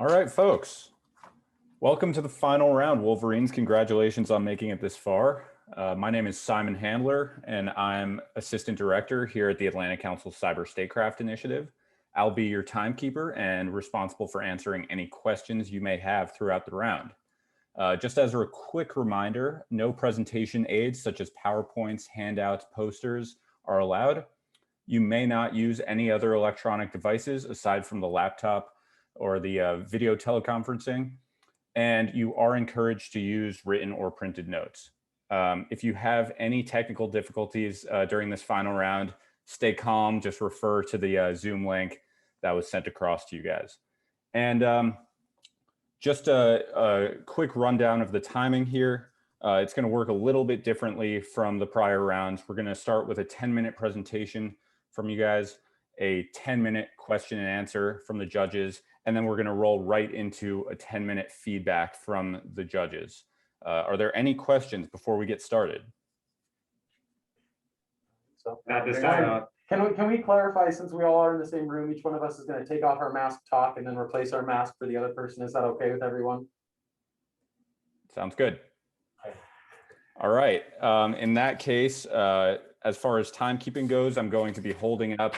All right, folks. Welcome to the final round. Wolverines, congratulations on making it this far. My name is Simon Handler, and I'm Assistant Director here at the Atlantic Council Cyber Statecraft Initiative. I'll be your timekeeper and responsible for answering any questions you may have throughout the round. Just as a quick reminder, no presentation aids such as PowerPoints, handouts, posters are allowed. You may not use any other electronic devices aside from the laptop or the video teleconferencing, and you are encouraged to use written or printed notes. If you have any technical difficulties during this final round, stay calm, just refer to the Zoom link that was sent across to you guys. And just a quick rundown of the timing here. It's going to work a little bit differently from the prior rounds. We're going to start with a 10-minute presentation from you guys, a 10-minute question and answer from the judges, and then we're going to roll right into a 10-minute feedback from the judges. Are there any questions before we get started? So at this time, can we clarify, since we all are in the same room, each one of us is going to take off our mask, talk, and then replace our mask for the other person? Is that okay with everyone? Sounds good. Okay. All right. In that case, as far as timekeeping goes, I'm going to be holding up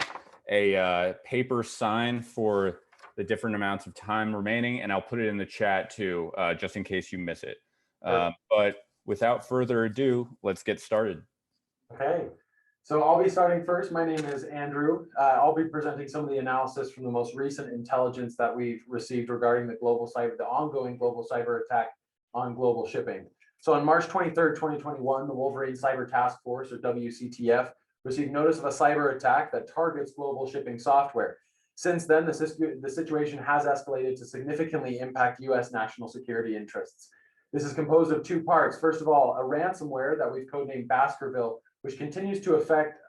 a paper sign for the different amounts of time remaining, and I'll put it in the chat too, just in case you miss it. But without further ado, let's get started. Okay. So I'll be starting first. My name is Andrew. I'll be presenting some of the analysis from the most recent intelligence that we've received regarding the ongoing global cyber attack on global shipping. So on March 23rd, 2021, the Wolverine Cyber Task Force, or WCTF, received notice of a cyber attack that targets global shipping software. Since then, the situation has escalated to significantly impact U.S. national security interests. This is composed of two parts. First of all, a ransomware that we've codenamed Baskerville, which continues to affect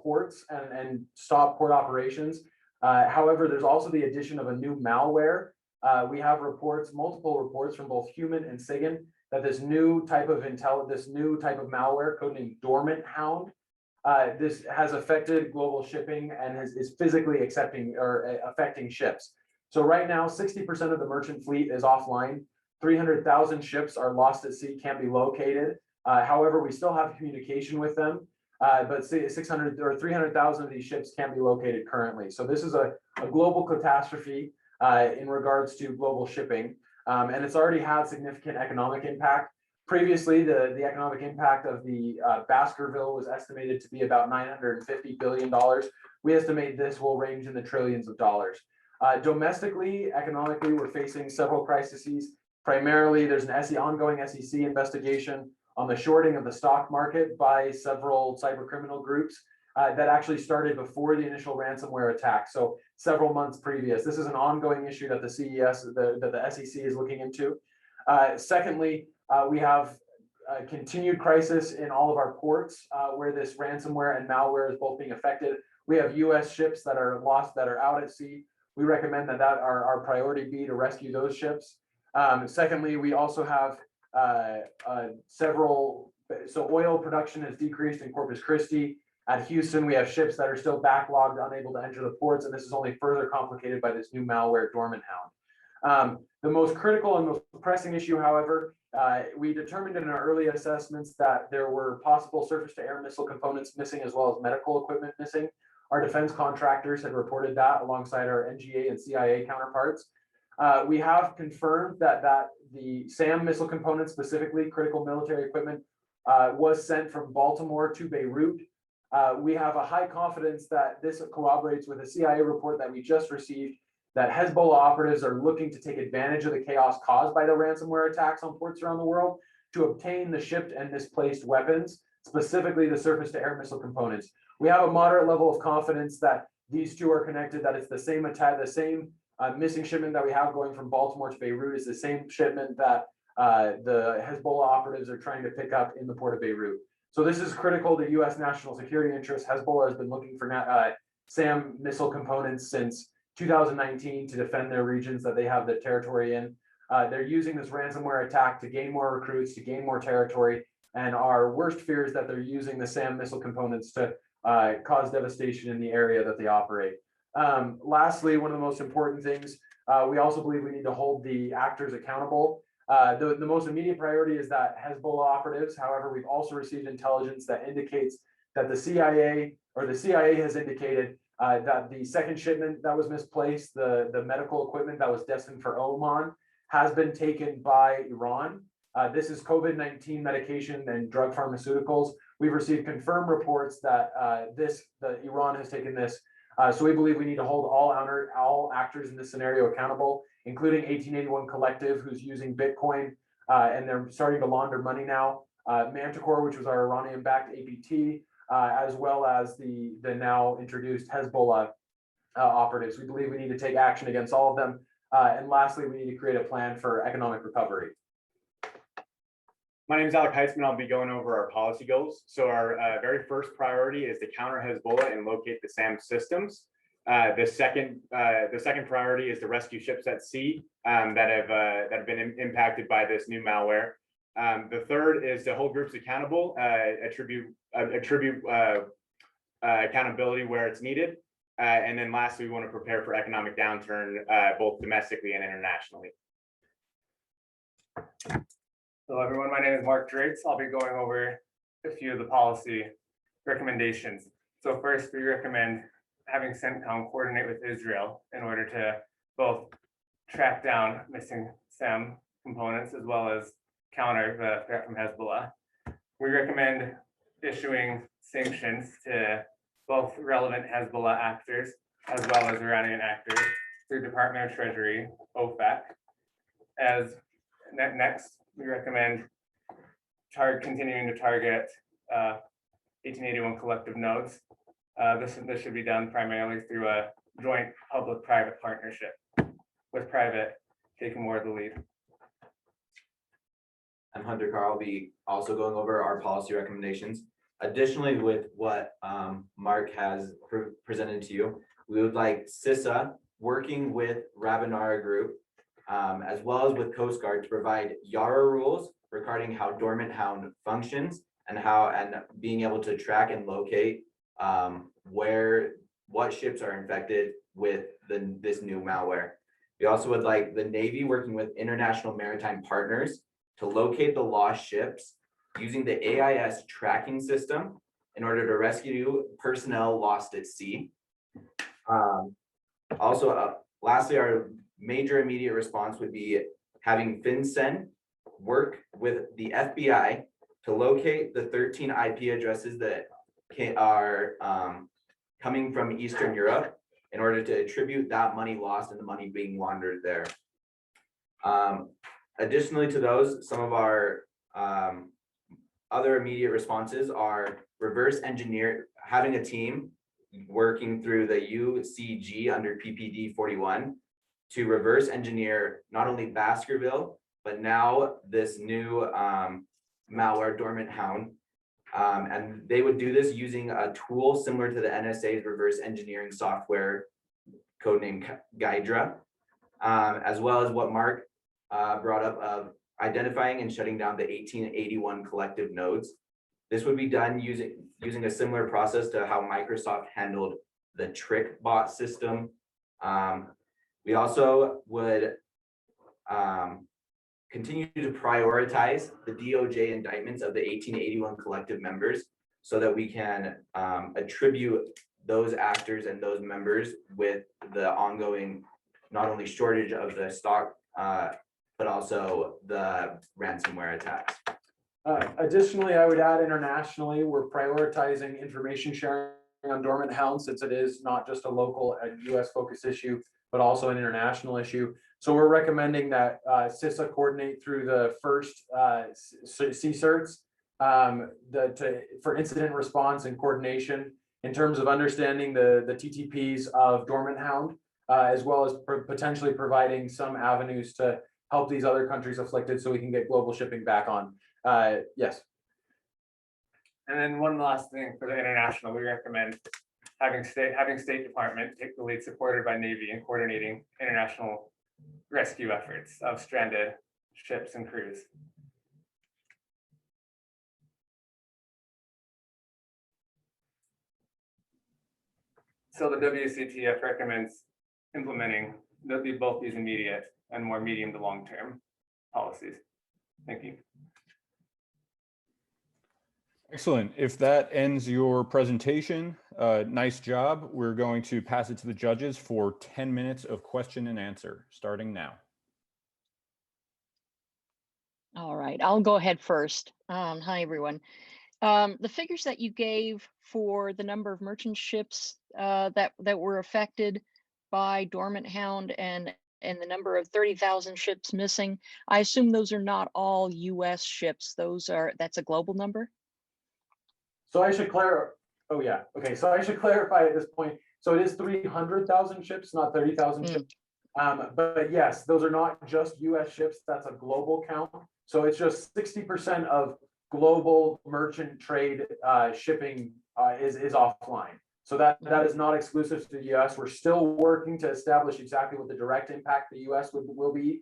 ports and stop port operations. However, there's also the addition of a new malware. We have multiple reports from both Human and SIGINT, that this new type of malware, codenamed Dormant Hound, this has affected global shipping and is physically affecting ships. So right now, 60% of the merchant fleet is offline. 300,000 ships are lost at sea, can't be located. However, we still have communication with them, but 600 or 300,000 of these ships can't be located currently. So this is a global catastrophe in regards to global shipping, and it's already had significant economic impact. Previously, the economic impact of the Baskerville was estimated to be about $950 billion. We estimate this will range in the trillions of dollars. Domestically, economically, we're facing several crises. Primarily, there's an ongoing SEC investigation on the shorting of the stock market by several cyber criminal groups that actually started before the initial ransomware attack, so several months previous. This is an ongoing issue that the SEC is looking into. Secondly, we have a continued crisis in all of our ports where this ransomware and malware is both being affected. We have U.S. ships that are lost, that are out at sea. We recommend that our priority be to rescue those ships. Secondly, we also have so oil production has decreased in Corpus Christi. At Houston, we have ships that are still backlogged, unable to enter the ports, and this is only further complicated by this new malware, Dormant Hound. The most critical and most pressing issue, however, we determined in our early assessments that there were possible surface-to-air missile components missing, as well as medical equipment missing. Our defense contractors had reported that alongside our NGA and CIA counterparts. We have confirmed that the SAM missile components, specifically critical military equipment, was sent from Baltimore to Beirut. We have a high confidence that this corroborates with a CIA report that we just received, that Hezbollah operatives are looking to take advantage of the chaos caused by the ransomware attacks on ports around the world to obtain the shipped and misplaced weapons, specifically the surface-to-air missile components. We have a moderate level of confidence that these two are connected, that it's the same attack, the same missing shipment that we have going from Baltimore to Beirut is the same shipment that the Hezbollah operatives are trying to pick up in the port of Beirut. So this is critical to U.S. national security interests. Hezbollah has been looking for SAM missile components since 2019 to defend their regions that they have the territory in. They're using this ransomware attack to gain more recruits, to gain more territory, and our worst fear is that they're using the SAM missile components to cause devastation in the area that they operate. Lastly, one of the most important things, We also believe we need to hold the actors accountable. The most immediate priority is that Hezbollah operatives. However, we've also received intelligence that indicates that the CIA has indicated that the second shipment that was misplaced, the medical equipment that was destined for Oman, has been taken by Iran. This is COVID-19 medication and drug pharmaceuticals. We've received confirmed reports that Iran has taken this. So we believe we need to hold all actors in this scenario accountable, including 1881 Collective, who's using Bitcoin, and they're starting to launder money now. Manticore, which was our Iranian-backed APT, as well as the now introduced Hezbollah operatives. We believe we need to take action against all of them. And lastly, we need to create a plan for economic recovery. My name is Alec Heitzman. I'll be going over our policy goals. So our very first priority is to counter Hezbollah and locate the SAM systems. The second priority is to rescue ships at sea that have been impacted by this new malware. The third is to hold groups accountable, attribute accountability where it's needed. And then lastly, we want to prepare for economic downturn, both domestically and internationally. Hello, everyone. My name is Mark Drates. I'll be going over a few of the policy recommendations. So first, we recommend having CENTCOM coordinate with Israel in order to both track down missing SAM components as well as counter the threat from Hezbollah. We recommend issuing sanctions to both relevant Hezbollah actors as well as Iranian actors through Department of Treasury, OFAC. Next, we recommend continuing to target 1881 collective nodes. This should be done primarily through a joint public-private partnership, with private taking more of the lead. I'm Hunter Carl. I'll be also going over our policy recommendations. Additionally, with what Mark has presented to you, we would like CISA working with Rabinara Group, as well as with Coast Guard, to provide YARA rules regarding how Dormant Hound functions and being able to track and locate what ships are infected with this new malware. We also would like the Navy working with international maritime partners to locate the lost ships using the AIS tracking system in order to rescue personnel lost at sea. Lastly, our major immediate response would be having FinCEN work with the FBI to locate the 13 IP addresses that are coming from Eastern Europe in order to attribute that money lost and the money being laundered there. Additionally to those, some of our other immediate responses are reverse engineer, having a team working through the UCG under PPD 41 to reverse engineer not only Baskerville, but now this new malware, Dormant Hound. And they would do this using a tool similar to the NSA's reverse engineering software, codenamed Gydra, as well as what Mark brought up of identifying and shutting down the 1881 collective nodes. This would be done using a similar process to how Microsoft handled the trick bot system. We also would continue to prioritize the DOJ indictments of the 1881 collective members so that we can attribute those actors and those members with the ongoing, not only shortage of the stock, but also the ransomware attacks. Additionally, I would add internationally, we're prioritizing information sharing on Dormant Hound, since it is not just a local and US focused issue, but also an international issue. So we're recommending that CISA coordinate through the first CSERTs for incident response and coordination in terms of understanding the TTPs of Dormant Hound, as well as potentially providing some avenues to help these other countries afflicted so we can get global shipping back on. Yes. And then one last thing for the international, we recommend having State Department take the lead, supported by Navy, in coordinating international rescue efforts of stranded ships and crews. So the WCTF recommends implementing there'll be both these immediate and more medium to long-term policies. Thank you. Excellent. If that ends your presentation, nice job. We're going to pass it to the judges for 10 minutes of question and answer, starting now. All right, I'll go ahead first. Hi, everyone. The figures that you gave for the number of merchant ships that were affected by Dormant Hound and the number of 30,000 ships missing, I assume those are not all U.S. ships. That's a global number? So I should clarify. Oh yeah. Okay. So I should clarify at this point. So it is 300,000 ships, not 30,000 ships. But yes, those are not just U.S. ships. That's a global count. So it's just 60% of global merchant trade shipping is offline. So that is not exclusive to the U.S. We're still working to establish exactly what the direct impact the U.S. will be.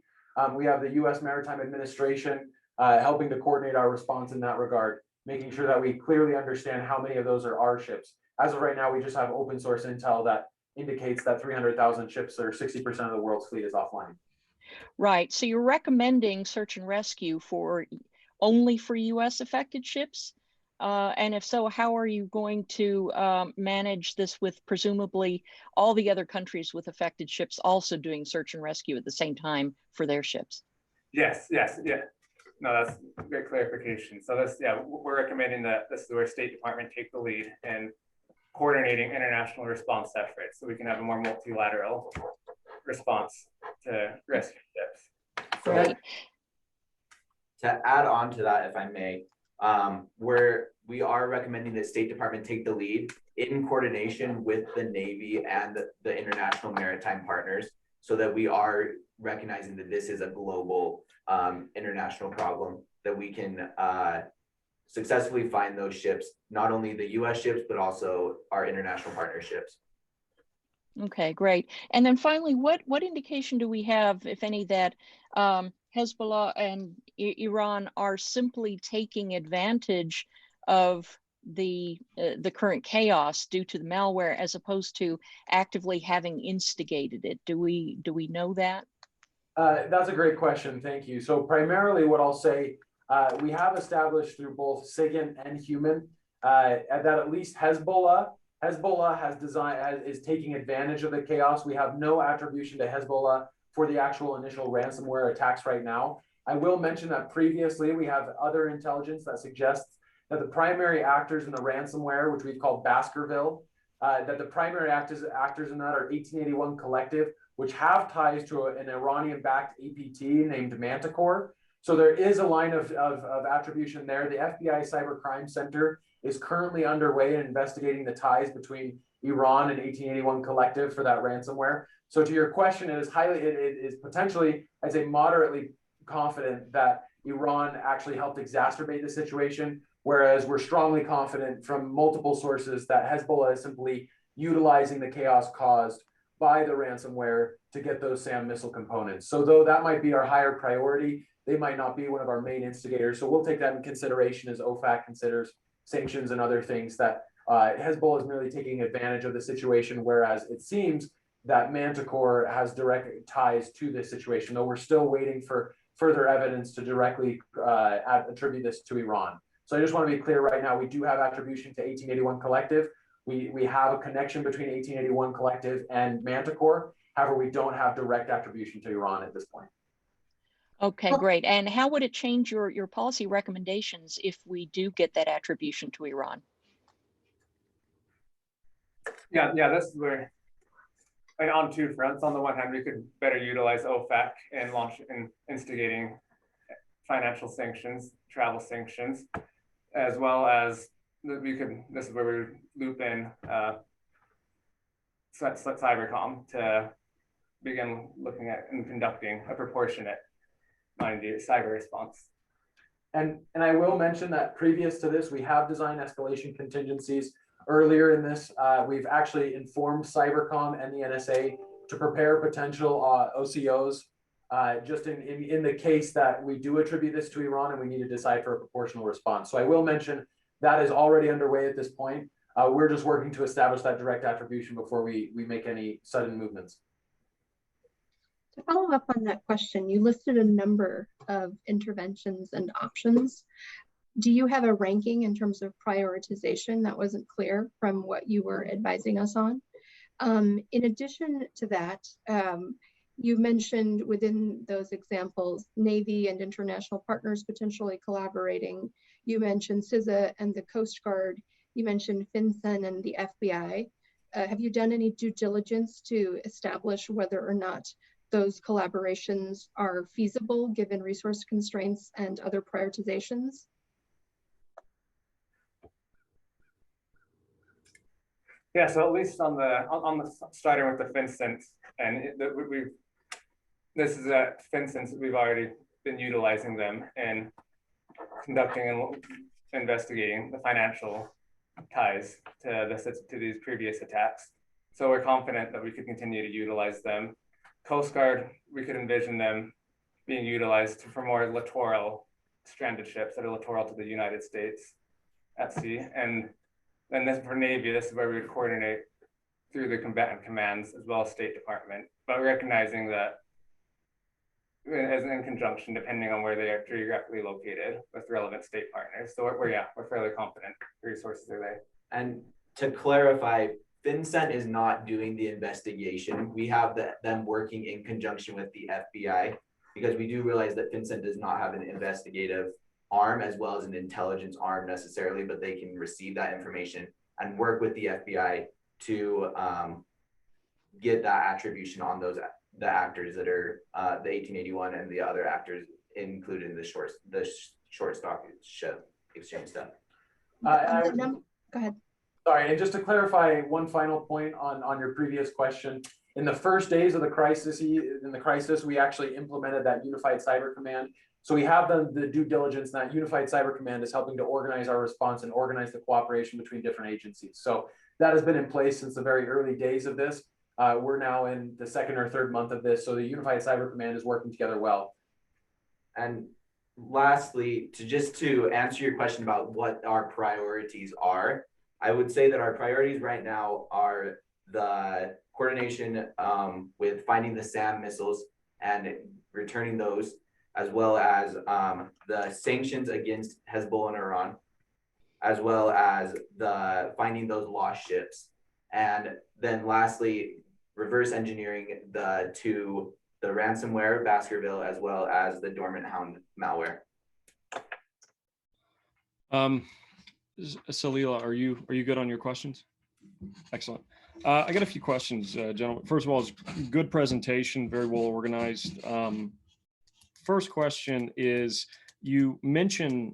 We have the U.S. Maritime Administration helping to coordinate our response in that regard, making sure that we clearly understand how many of those are our ships. As of right now, we just have open source intel that indicates that 300,000 ships, or 60% of the world's fleet, is offline. Right. So you're recommending search and rescue only for U.S. affected ships? And if so, how are you going to manage this with presumably all the other countries with affected ships also doing search and rescue at the same time for their ships? Yes. Yeah. No, that's great clarification. So we're recommending that this is where State Department take the lead in coordinating international response efforts, so we can have a more multilateral response to rescue ships. So Right. to add on to that, if I may, we are recommending that State Department take the lead in coordination with the Navy and the international maritime partners, so that we are recognizing that this is a global international problem, that we can successfully find those ships, not only the U.S. ships, but also our international partnerships. Okay, great. And then finally, what indication do we have, if any, that Hezbollah and Iran are simply taking advantage of the current chaos due to the malware, as opposed to actively having instigated it? Do we know that? That's a great question. Thank you. So primarily what I'll say, we have established through both SIGINT and Human that at least Hezbollah is taking advantage of the chaos. We have no attribution to Hezbollah for the actual initial ransomware attacks right now. I will mention that previously we have other intelligence that suggests that the primary actors in the ransomware, which we've called Baskerville, that the primary actors in that are 1881 Collective, which have ties to an Iranian-backed APT named Manticore. So there is a line of attribution there. The FBI Cybercrime Center is currently underway in investigating the ties between Iran and 1881 Collective for that ransomware. So to your question, it is potentially, I'd say, moderately confident that Iran actually helped exacerbate the situation, whereas we're strongly confident from multiple sources that Hezbollah is simply utilizing the chaos caused by the ransomware to get those SAM missile components. So though that might be our higher priority, they might not be one of our main instigators. So we'll take that in consideration as OFAC considers sanctions and other things, that Hezbollah is merely taking advantage of the situation, whereas it seems that Manticore has direct ties to this situation, though we're still waiting for further evidence to directly attribute this to Iran. So I just want to be clear right now, we do have attribution to 1881 Collective. We have a connection between 1881 Collective and Manticore. However, we don't have direct attribution to Iran at this point. Okay, great. And how would it change your policy recommendations if we do get that attribution to Iran? Yeah, this is where, and on two fronts. On the one hand, we could better utilize OFAC and instigating financial sanctions, travel sanctions, as well as this is where we loop in Cybercom to begin looking at and conducting a proportionate cyber response. And I will mention that previous to this, we have designed escalation contingencies. Earlier in this, we've actually informed Cybercom and the NSA to prepare potential OCOs just in the case that we do attribute this to Iran and we need to decide for a proportional response. So I will mention that is already underway at this point. We're just working to establish that direct attribution before we make any sudden movements. To follow up on that question, you listed a number of interventions and options. Do you have a ranking in terms of prioritization? That wasn't clear from what you were advising us on. In addition to that, you mentioned within those examples, Navy and international partners potentially collaborating. You mentioned CISA and the Coast Guard. You mentioned FinCEN and the FBI. Have you done any due diligence to establish whether or not those collaborations are feasible given resource constraints and other prioritizations? Yeah, so at least on the starting with the FinCEN, and this is at FinCEN, we've already been utilizing them and conducting and investigating the financial ties to these previous attacks. So we're confident that we could continue to utilize them. Coast Guard, we could envision them being utilized for more littoral stranded ships that are littoral to the United States at sea. And then this for Navy, this is where we would coordinate through the combatant commands as well as State Department, but recognizing that as in conjunction, depending on where they are geographically located with relevant state partners. So we're fairly confident the resources are there. And to clarify, FinCEN is not doing the investigation. We have them working in conjunction with the FBI, because we do realize that FinCEN does not have an investigative arm as well as an intelligence arm necessarily, but they can receive that information and work with the FBI to get that attribution on the actors that are the 1881 and the other actors included in the short stock ship exchange stuff. Go ahead. Sorry, and just to clarify one final point on your previous question, in the first days of the crisis, we actually implemented that Unified Cyber Command. So we have the due diligence, and that Unified Cyber Command is helping to organize our response and organize the cooperation between different agencies. So that has been in place since the very early days of this. We're now in the second or third month of this. So the Unified Cyber Command is working together well. And lastly, to answer your question about what our priorities are, I would say that our priorities right now are the coordination with finding the SAM missiles and returning those, as well as the sanctions against Hezbollah and Iran, as well as the finding those lost ships. And then lastly, reverse engineering the ransomware, Baskerville, as well as the Dormant Hound malware. Salila, are you good on your questions? Excellent. I got a few questions, gentlemen. First of all, it's good presentation, very well organized. First question is, you mentioned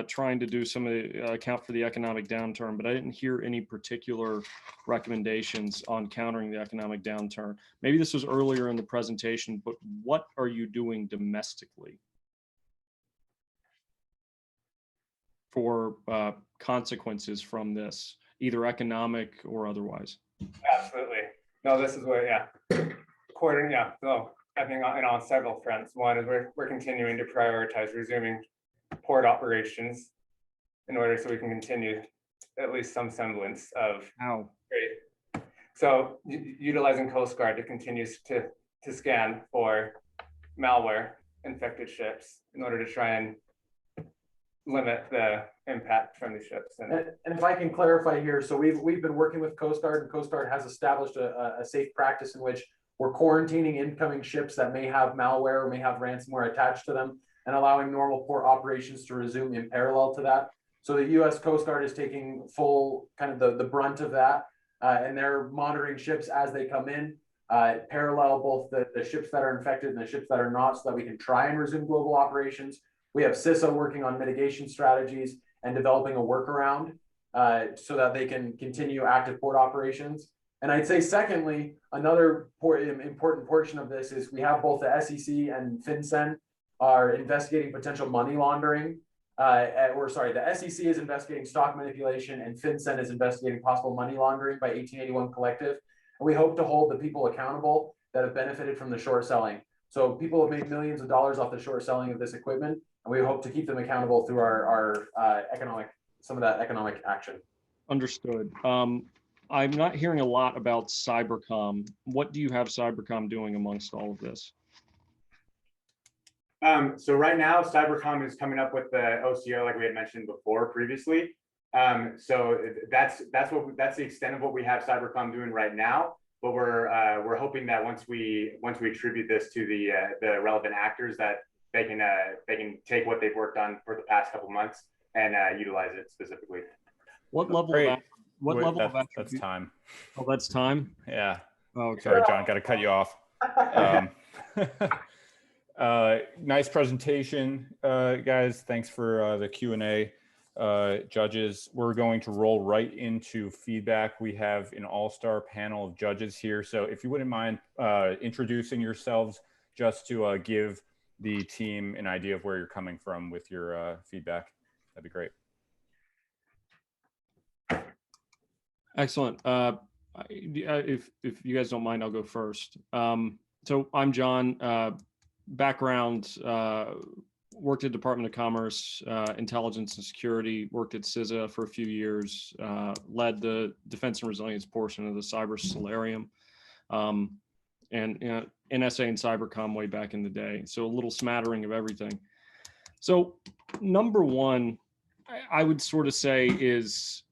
trying to do some of the account for the economic downturn, but I didn't hear any particular recommendations on countering the economic downturn. Maybe this was earlier in the presentation, but what are you doing domestically for consequences from this, either economic or otherwise? Absolutely. No, this is where, so I think on several fronts. One is we're continuing to prioritize resuming port operations in order so we can continue at least some semblance of trade. So utilizing Coast Guard to continue to scan for malware infected ships in order to try and limit the impact from these ships. And if I can clarify here, so we've been working with Coast Guard, and Coast Guard has established a safe practice in which we're quarantining incoming ships that may have malware or may have ransomware attached to them, and allowing normal port operations to resume in parallel to that. So the U.S. Coast Guard is taking full kind of the brunt of that, and they're monitoring ships as they come in, parallel both the ships that are infected and the ships that are not, so that we can try and resume global operations. We have CISA working on mitigation strategies and developing a workaround so that they can continue active port operations. And I'd say secondly, another important portion of this is we have both the SEC and FinCEN are investigating potential money laundering. The SEC is investigating stock manipulation, and FinCEN is investigating possible money laundering by 1881 Collective. And we hope to hold the people accountable that have benefited from the short selling. So people have made millions of dollars off the short selling of this equipment, and we hope to keep them accountable through our some of that economic action. Understood. I'm not hearing a lot about Cybercom. What do you have Cybercom doing amongst all of this? So right now, Cybercom is coming up with the OCO, like we had mentioned before previously. So that's the extent of what we have Cybercom doing right now. But we're hoping that once we attribute this to the relevant actors, that they can take what they've worked on for the past couple months and utilize it specifically. What level Great. of what level of That's attribute? time. Oh, that's time. Yeah. Oh, okay. Sorry, John, got to cut you off. Nice presentation, guys. Thanks for the Q&A. Judges, we're going to roll right into feedback. We have an all-star panel of judges here. So if you wouldn't mind introducing yourselves just to give the team an idea of where you're coming from with your feedback, that'd be great. Excellent. If you guys don't mind, I'll go first. So I'm John. Background, worked at Department of Commerce, Intelligence and Security, worked at CISA for a few years, led the Defense and Resilience portion of the Cyber Solarium, and NSA and Cybercom way back in the day. So a little smattering of everything. So number one, I would sort of say is,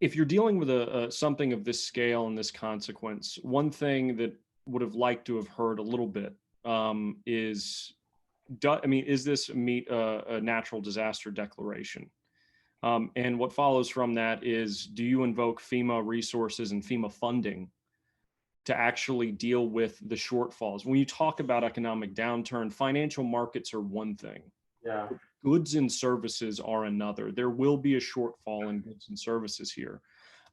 if you're dealing with something of this scale and this consequence, one thing that would have liked to have heard a little bit is this meet a natural disaster declaration? And what follows from that is, do you invoke FEMA resources and FEMA funding to actually deal with the shortfalls? When you talk about economic downturn, financial markets are one thing. Yeah. Goods and services are another. There will be a shortfall in goods and services here.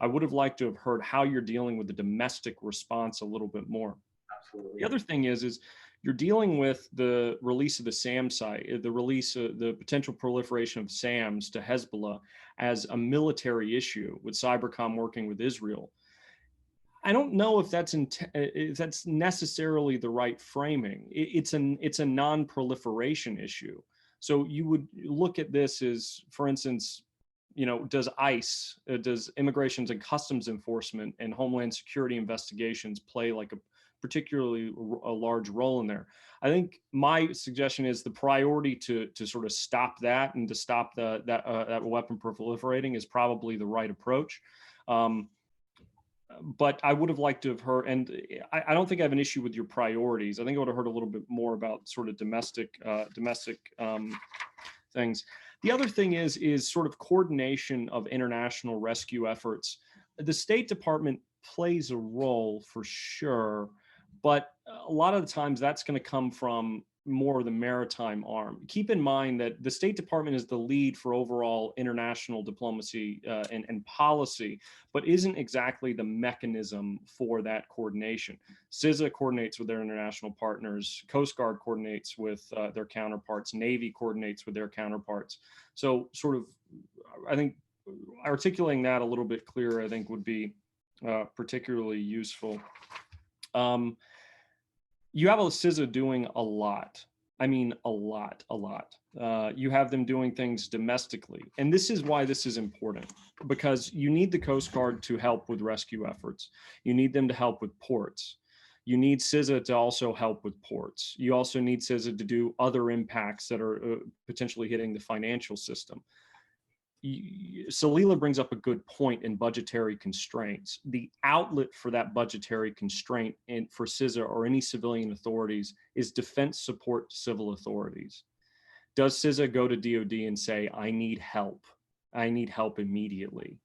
I would have liked to have heard how you're dealing with the domestic response a little bit more. Absolutely. The other thing is you're dealing with the release of the SAM site, the release of the potential proliferation of SAMs to Hezbollah as a military issue with Cybercom working with Israel. I don't know if that's necessarily the right framing. It's a non-proliferation issue. So you would look at this as, for instance, does ICE, does Immigrations and Customs Enforcement and Homeland Security investigations play like a particularly a large role in there? I think my suggestion is the priority to sort of stop that and to stop that weapon proliferating is probably the right approach. But I would have liked to have heard, and I don't think I have an issue with your priorities. I think I would have heard a little bit more about sort of domestic things. The other thing is sort of coordination of international rescue efforts. The State Department plays a role for sure, but a lot of the times that's going to come from more of the maritime arm. Keep in mind that the State Department is the lead for overall international diplomacy and policy, but isn't exactly the mechanism for that coordination. CISA coordinates with their international partners, Coast Guard coordinates with their counterparts, Navy coordinates with their counterparts. So sort of, I think articulating that a little bit clearer, I think would be particularly useful. You have a CISA doing a lot. I mean, a lot. You have them doing things domestically. And this is why this is important, because you need the Coast Guard to help with rescue efforts. You need them to help with ports. You need CISA to also help with ports. You also need CISA to do other impacts that are potentially hitting the financial system. Salila brings up a good point in budgetary constraints. The outlet for that budgetary constraint for CISA or any civilian authorities is defense support to civil authorities. Does CISA go to DOD and say, I need help immediately?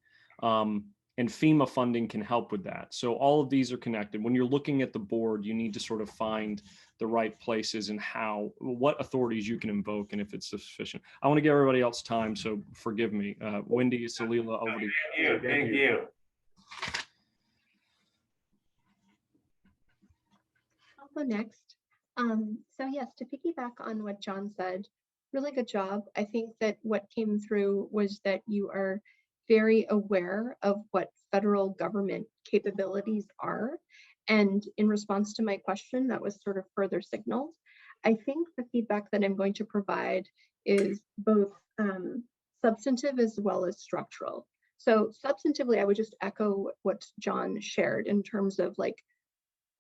And FEMA funding can help with that. So all of these are connected. When you're looking at the board, you need to sort of find the right places and what authorities you can invoke and if it's sufficient. I want to give everybody else time, so forgive me. Wendy, Salila, over to you. Thank you. I'll go next. So yes, to piggyback on what John said, really good job. I think that what came through was that you are very aware of what federal government capabilities are. And in response to my question, that was sort of further signaled. I think the feedback that I'm going to provide is both substantive as well as structural. So substantively, I would just echo what John shared in terms of like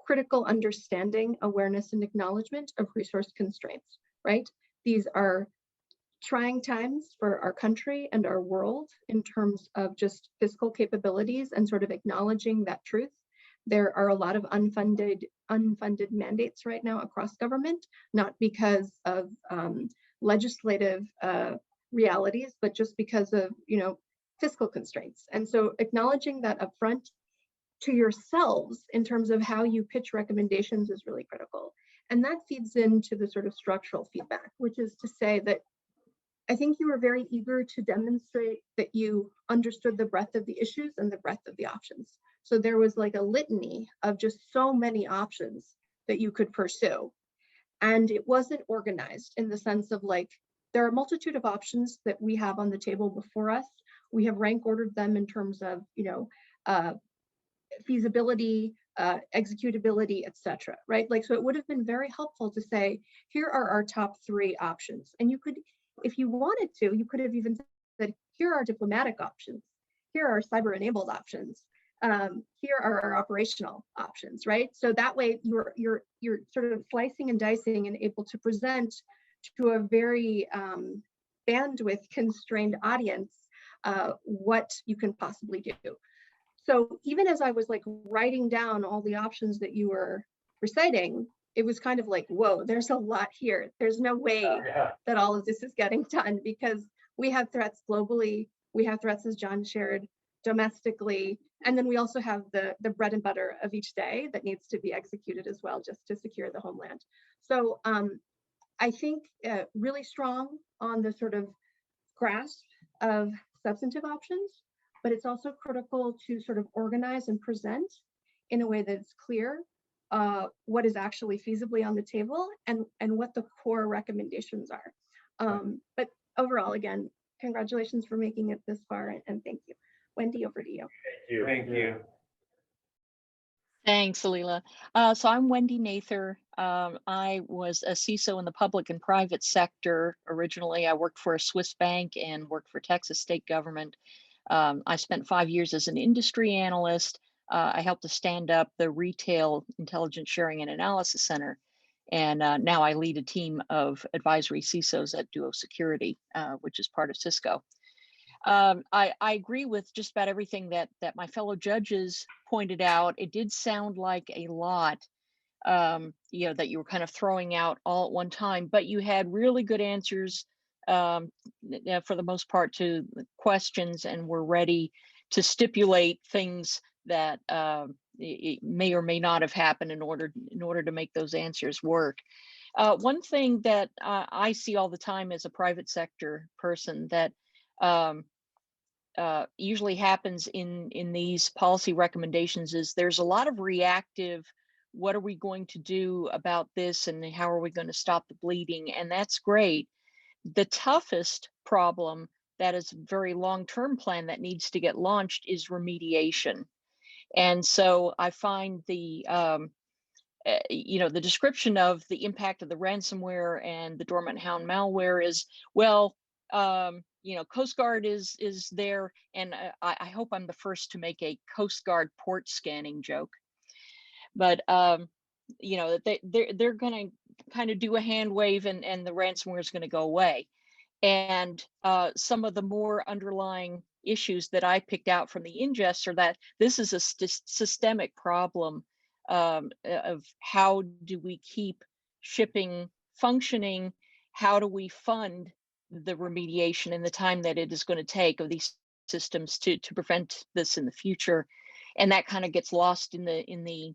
critical understanding, awareness, and acknowledgement of resource constraints, right? These are trying times for our country and our world in terms of just fiscal capabilities and sort of acknowledging that truth. There are a lot of unfunded mandates right now across government, not because of legislative realities, but just because of, you know, fiscal constraints. And so acknowledging that upfront to yourselves in terms of how you pitch recommendations is really critical. And that feeds into the sort of structural feedback, which is to say that I think you were very eager to demonstrate that you understood the breadth of the issues and the breadth of the options. So there was like a litany of just so many options that you could pursue. And it wasn't organized in the sense of like, there are a multitude of options that we have on the table before us. We have rank ordered them in terms of, you know, feasibility, executability, etc. Right? Like, so it would have been very helpful to say, here are our top 3 options. And you could, if you wanted to, you could have even said, here are diplomatic options. Here are cyber-enabled options. Here are our operational options, right? So that way you're sort of slicing and dicing and able to present to a very bandwidth constrained audience what you can possibly do. So even as I was like writing down all the options that you were reciting, it was kind of like, whoa, there's a lot here. There's no way that all of this is getting done, because we have threats globally. We have threats, as John shared, domestically. And then we also have the bread and butter of each day that needs to be executed as well, just to secure the homeland. So I think really strong on the sort of grasp of substantive options, but it's also critical to sort of organize and present in a way that's clear what is actually feasibly on the table and what the core recommendations are. But overall, again, congratulations for making it this far, and thank you. Wendy, over to you. Thank you. Thanks, Alila. So I'm Wendy Nather. I was a CISO in the public and private sector. Originally, I worked for a Swiss bank and worked for Texas state government. I spent 5 years as an industry analyst. I helped to stand up the Retail Intelligence Sharing and Analysis Center. And now I lead a team of advisory CISOs at Duo Security, which is part of Cisco. I agree with just about everything that my fellow judges pointed out. It did sound like a lot, you know, that you were kind of throwing out all at one time, but you had really good answers for the most part to the questions, and were ready to stipulate things that it may or may not have happened in order to make those answers work. One thing that I see all the time as a private sector person that usually happens in these policy recommendations is there's a lot of reactive, what are we going to do about this and how are we going to stop the bleeding? And that's great. The toughest problem that is a very long-term plan that needs to get launched is remediation. And so I find the you know, the description of the impact of the ransomware and the dormant hound malware is, well, you know, Coast Guard is there, and I hope I'm the first to make a Coast Guard port scanning joke. But you know, they're going to kind of do a hand wave, and the ransomware is going to go away. And some of the more underlying issues that I picked out from the ingest are that this is a systemic problem of how do we keep shipping functioning? How do we fund the remediation and the time that it is going to take of these systems to prevent this in the future? And that kind of gets lost in the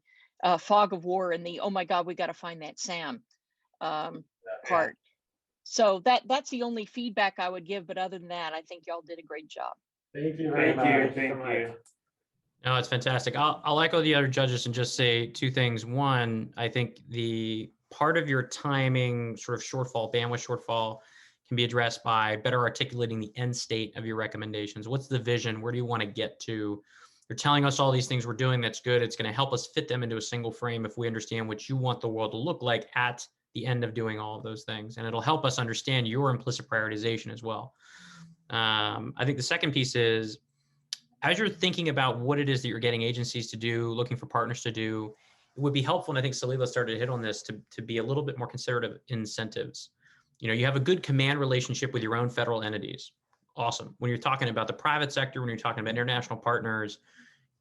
fog of war and the, oh my God, we got to find that SAM part. So that's the only feedback I would give. But other than that, I think y'all did a great job. Thank you very much. Thank you. No, it's fantastic. I'll echo the other judges and just say 2 things. One, I think the part of your timing sort of shortfall, bandwidth shortfall, can be addressed by better articulating the end state of your recommendations. What's the vision? Where do you want to get to? You're telling us all these things we're doing. That's good. It's going to help us fit them into a single frame if we understand what you want the world to look like at the end of doing all of those things. And it'll help us understand your implicit prioritization as well. I think the second piece is, as you're thinking about what it is that you're getting agencies to do, looking for partners to do, would be helpful, and I think Salila started to hit on this, to be a little bit more conservative incentives. You have a good command relationship with your own federal entities. Awesome. When you're talking about the private sector, when you're talking about international partners,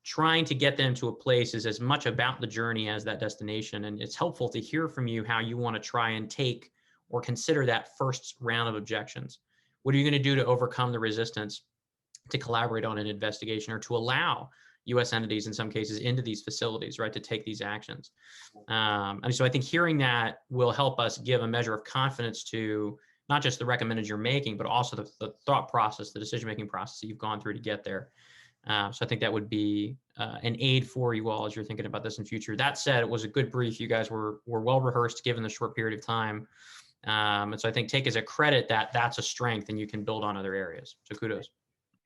trying to get them to a place is as much about the journey as that destination. And it's helpful to hear from you how you want to try and take or consider that first round of objections. What are you going to do to overcome the resistance to collaborate on an investigation, or to allow U.S. entities in some cases into these facilities, right, to take these actions? And so I think hearing that will help us give a measure of confidence to not just the recommended you're making, but also the thought process, the decision-making process that you've gone through to get there. So I think that would be an aid for you all as you're thinking about this in future. That said, it was a good brief. You guys were well rehearsed given the short period of time. And so I think take as a credit that that's a strength and you can build on other areas. So kudos.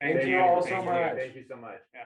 Thank you all so much. Thank you so much. Yeah.